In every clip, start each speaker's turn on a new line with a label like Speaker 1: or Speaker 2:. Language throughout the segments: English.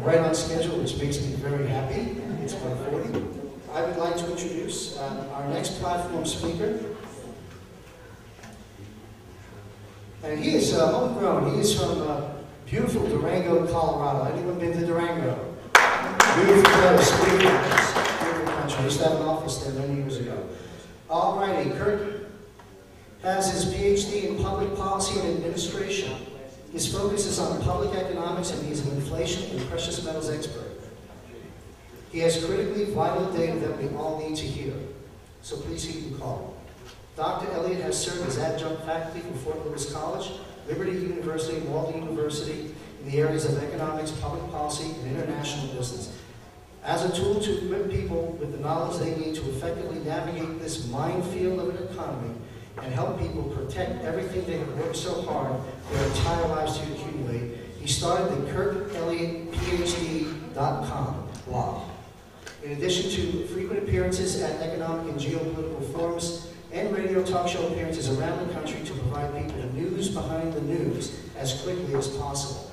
Speaker 1: right on schedule, which makes me very happy. It's 1:40. I would like to introduce our next platform speaker. And he is homegrown. He is from beautiful Durango, Colorado. Anyone been to Durango? Beautiful place, beautiful country. I used to have an office there many years ago. Alrighty, Kirk has his PhD in public policy and administration. His focus is on public economics, and he's an inflation and precious metals expert. He has critically vital data that we all need to hear. So please heed the call. Dr. Elliott has served as adjunct faculty for Fort Lewis College, Liberty University, and Walden University in the areas of economics, public policy, and international business. As a tool to equip people with the knowledge they need to effectively navigate this minefield of an economy and help people protect everything they have worked so hard their entire lives to accumulate, he started the Kirk Elliott PhD.com blog. In addition to frequent appearances at economic and geopolitical forums and radio talk show appearances around the country to provide people the news behind the news as quickly as possible.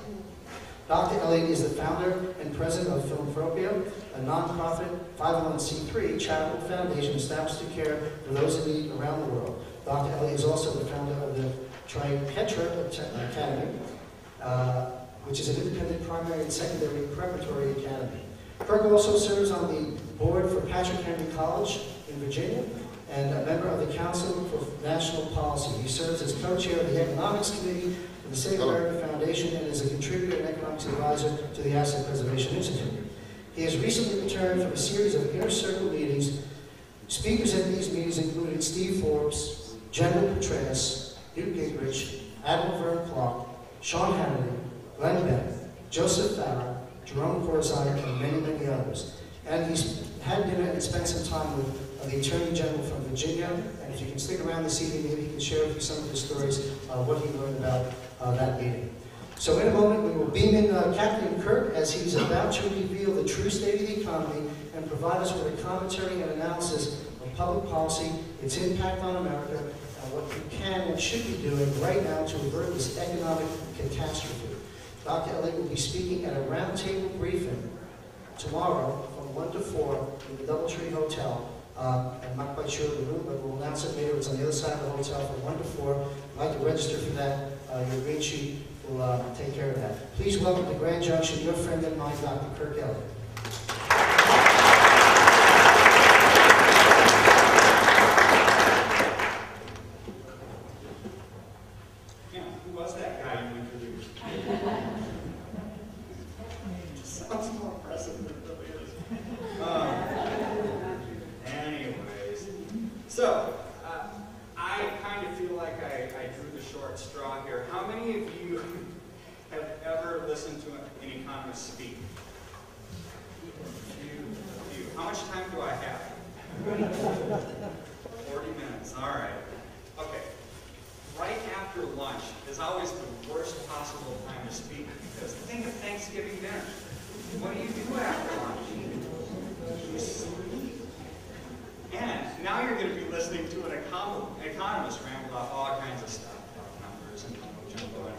Speaker 1: Dr. Elliott is the founder and president of Philanthropia, a nonprofit 501c3 charitable foundation established to care for those in need around the world. Dr. Elliott is also the founder of the Tripetra Academy, which is an independent primary and secondary preparatory academy. Kirk also serves on the board for Patrick Henry College in Virginia and a member of the Council for National Policy. He serves as co-chair of the Economics Committee for the Save America Foundation and is a contributor and economics advisor to the Asset Preservation Institute. He has recently returned from a series of inner circle meetings. Speakers at these meetings included Steve Forbes, General Petraeus, Newt Gingrich, Admiral Vern Clark, Sean Hannity, Glenn Beck, Joseph Farah, Jerome Corzine, and many, many others. And he's had dinner and spent some time with the Attorney General from Virginia, and if you can stick around this evening, maybe he can share with you some of his stories of what he learned about that meeting. So in a moment, we will beam in Captain Kirk as he's about to reveal the true state of the economy and provide us with a commentary and analysis of public policy, its impact on America, and what you can and should be doing right now to avert this economic catastrophe. Dr. Elliott will be speaking at a roundtable briefing tomorrow from 1 to 4 in the Doubletree Hotel. I'm not quite sure of the room, but we'll announce it later. It's on the other side of the hotel from 1 to 4. If you'd like to register for that, your green sheet will take care of that. Please welcome to Grand Junction your friend and mine, Dr. Kirk Elliott.
Speaker 2: Yeah, who was that guy you introduced? Sounds more impressive than it really is. Anyways, so I kind of feel like I drew the short straw here. How many of you have ever listened to an economist speak? A few. How much time do I have? 40 minutes. All right. Okay. Right after lunch is always the worst possible time to speak because think of Thanksgiving dinner. What do you do after lunch? You sleep. And now you're going to be listening to an economist ramble off all kinds of stuff, numbers and jumbo.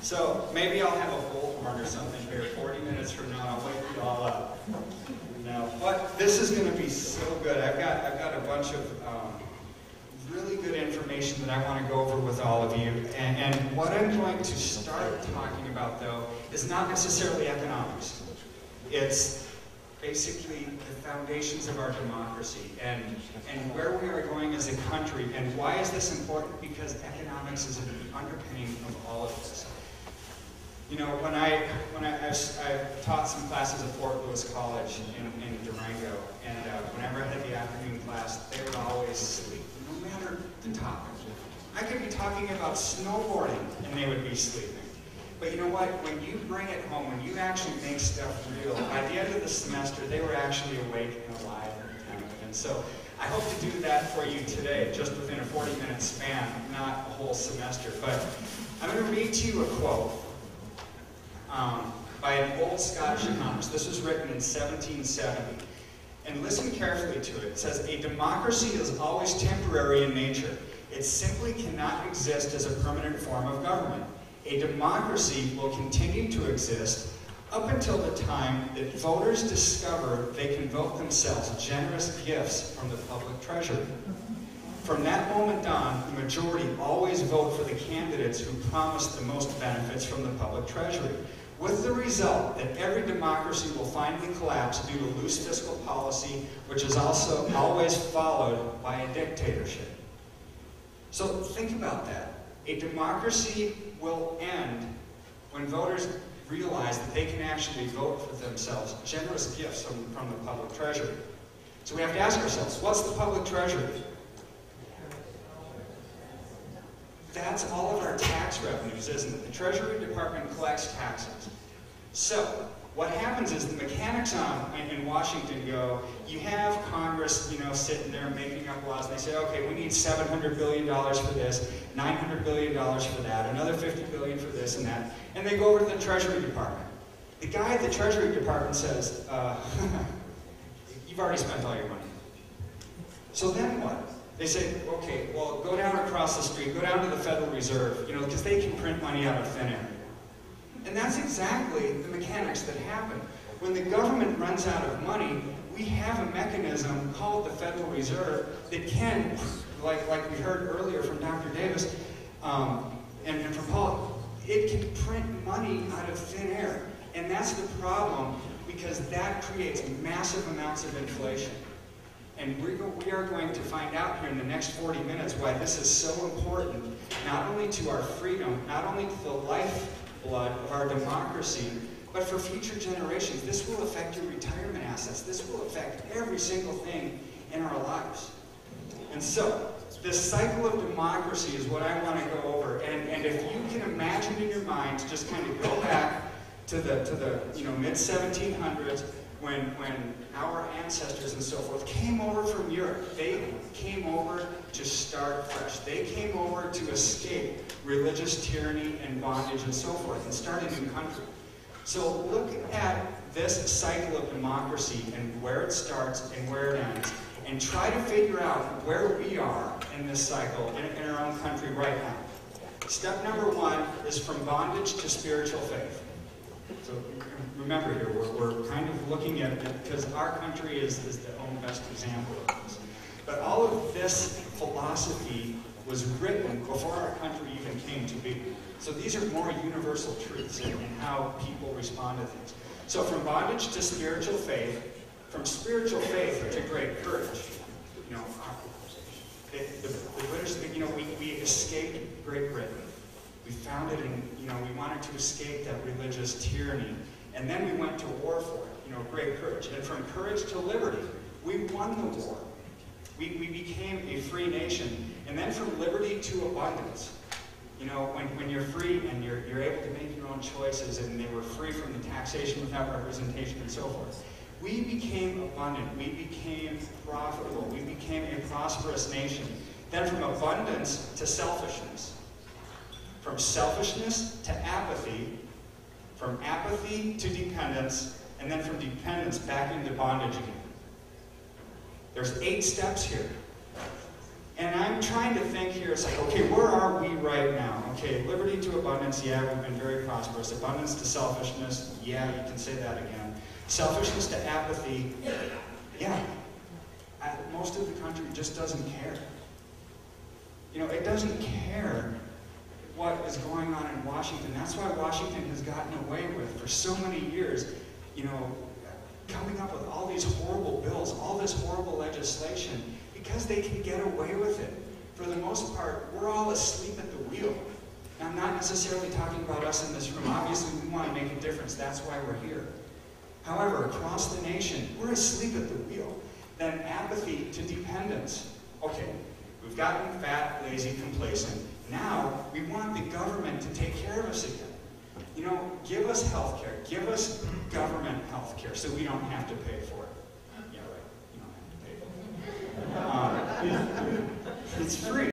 Speaker 2: So maybe I'll have a bullhorn or something here 40 minutes from now. I'll wake you all up. No, but this is going to be so good. I've got a bunch of really good information that I want to go over with all of you. And what I'm going to start talking about, though, is not necessarily economics. It's basically the foundations of our democracy and where we are going as a country. And why is this important? Because economics is an underpinning of all of this. You know, when I taught some classes at Fort Lewis College in Durango, and whenever I had the afternoon class, they would always sleep, no matter the topic. I could be talking about snowboarding, and they would be sleeping. But you know what? When you bring it home, when you actually make stuff real, by the end of the semester, they were actually awake and alive and attentive. And so I hope to do that for you today, just within a 40-minute span, not a whole semester. But I'm going to read to you a quote by an old Scottish economist. This was written in 1770. And listen carefully to it. It says, "A democracy is always temporary in nature. It simply cannot exist as a permanent form of government. A democracy will continue to exist up until the time that voters discover they can vote themselves generous gifts from the public treasury. From that moment on, the majority always vote for the candidates who promise the most benefits from the public treasury, with the result that every democracy will finally collapse due to loose fiscal policy, which is also always followed by a dictatorship. So think about that. A democracy will end when voters realize that they can actually vote for themselves generous gifts from the public treasury. So we have to ask ourselves, what's the public treasury? That's all of our tax revenues, isn't it? The Treasury Department collects taxes. So what happens is the mechanics in Washington go, you have Congress, sitting there making up laws, and they say, okay, we need $700 billion for this, $900 billion for that, another $50 billion for this and that, and they go over to the Treasury Department. The guy at the Treasury Department says, you've already spent all your money. So then what? They say, okay, well, go down across the street, go down to the Federal Reserve, because they can print money out of thin air. And that's exactly the mechanics that happen. When the government runs out of money, we have a mechanism called the Federal Reserve that can, like we heard earlier from Dr. Davis and from Paul, it can print money out of thin air. And that's the problem, because that creates massive amounts of inflation. And we are going to find out here in the next 40 minutes why this is so important, not only to our freedom, not only to the lifeblood of our democracy, but for future generations. This will affect your retirement assets. This will affect every single thing in our lives. And so, this cycle of democracy is what I want to go over. And if you can imagine in your mind, just kind of go back to the mid-1700s, when our ancestors and so forth came over from Europe. They came over to start fresh. They came over to escape religious tyranny and bondage and so forth and start a new country. So look at this cycle of democracy and where it starts and where it ends, and try to figure out where we are in this cycle in our own country right now. Step number one is from bondage to spiritual faith. So remember here, we're kind of looking at it because our country is the own best example of this. But all of this philosophy was written before our country even came to be. So these are more universal truths in how people respond to things. So from bondage to spiritual faith, from spiritual faith to great courage. The British, we escaped Great Britain. We found it in, we wanted to escape that religious tyranny. And then we went to war for it, great courage. And from courage to liberty, we won the war. We became a free nation. And then from liberty to abundance. When you're free and you're able to make your own choices, and they were free from the taxation without representation and so forth. We became abundant. We became profitable. We became a prosperous nation. Then from abundance to selfishness. From selfishness to apathy, from apathy to dependence, and then from dependence back into bondage again. There's 8 steps here. And I'm trying to think here, it's like, okay, where are we right now? Okay, liberty to abundance, yeah, we've been very prosperous. Abundance to selfishness, yeah, you can say that again. Selfishness to apathy, yeah. Most of the country just doesn't care. It doesn't care what is going on in Washington. That's why Washington has gotten away with, for so many years, coming up with all these horrible bills, all this horrible legislation, because they can get away with it. For the most part, we're all asleep at the wheel. Now, I'm not necessarily talking about us in this room. Obviously, we want to make a difference. That's why we're here. However, across the nation, we're asleep at the wheel. Then apathy to dependence. Okay, we've gotten fat, lazy, complacent. Now, we want the government to take care of us again. Give us health care. Give us government health care so we don't have to pay for it. Yeah, right. You don't have to pay for it. It's free.